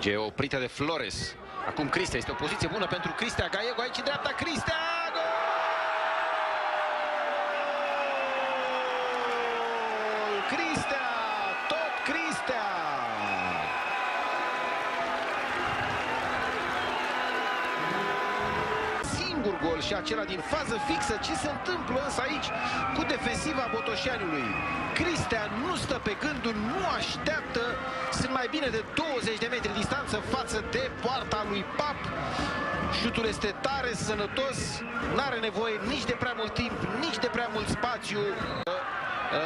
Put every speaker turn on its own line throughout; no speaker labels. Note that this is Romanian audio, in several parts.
Minge oprită de Flores. Acum Cristea, este o poziție bună pentru Cristea. Gallego aici în dreapta, Cristea! Gol! Cristea! Tot Cristea! Singur gol și acela din fază fixă. Ce se întâmplă însă aici cu defensiva Botoșaniului? Cristea nu stă pe gândul, nu așteaptă. Sunt mai bine de 20 de metri distanță față de poarta lui Pap. Șutul este tare, sănătos, n-are nevoie nici de prea mult timp, nici de prea mult spațiu.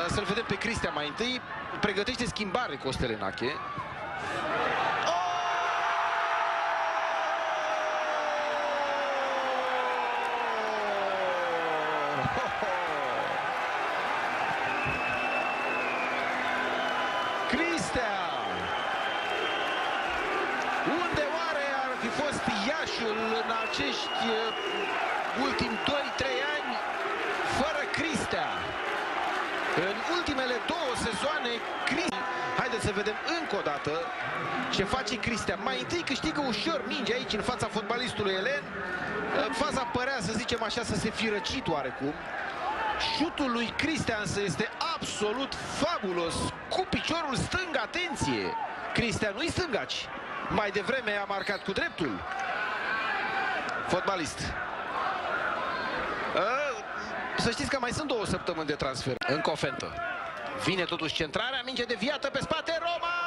Să-l vedem pe Cristea mai întâi. Pregătește schimbare Costelenache. Cristea! Unde oare ar fi fost Iașiul în acești ultimi 2-3 ani fără Cristea? În ultimele 2 sezoane, Cristea... Haideți să vedem încă o dată ce face Cristea. Mai întâi câștigă ușor minge aici în fața fotbalistului Elen. Faza părea, să zicem așa, să se fi răcit oarecum. Șutul lui Cristea însă este absolut fabulos. Cu piciorul stâng, atenție! Cristea nu-i stângaci. Mai devreme a marcat cu dreptul. Fotbalist. Să știți că mai sunt 2 săptămâni de transfer. Încă o fentă. Vine totuși centrarea, minge deviată pe spate, Roman!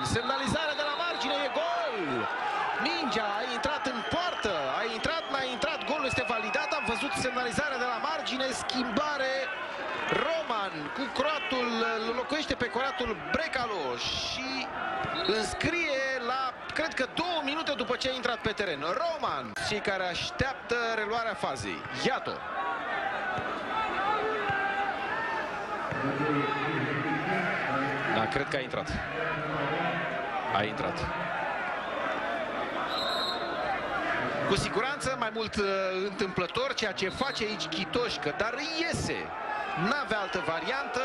Semnalizarea de la margine, e gol! Mingea a intrat în poartă, a intrat, n-a intrat, golul este validat, am văzut semnalizarea de la margine, schimbare, Roman cu croatul, îl locuiește pe croatul Brecalo și înscrie la, cred că 2 minute după ce a intrat pe teren. Roman, cei care așteaptă reluarea fazei. Iată. Da, cred că a intrat. A intrat. Cu siguranță mai mult întâmplător ceea ce face aici Chitoșcă, dar iese. N-avea altă variantă.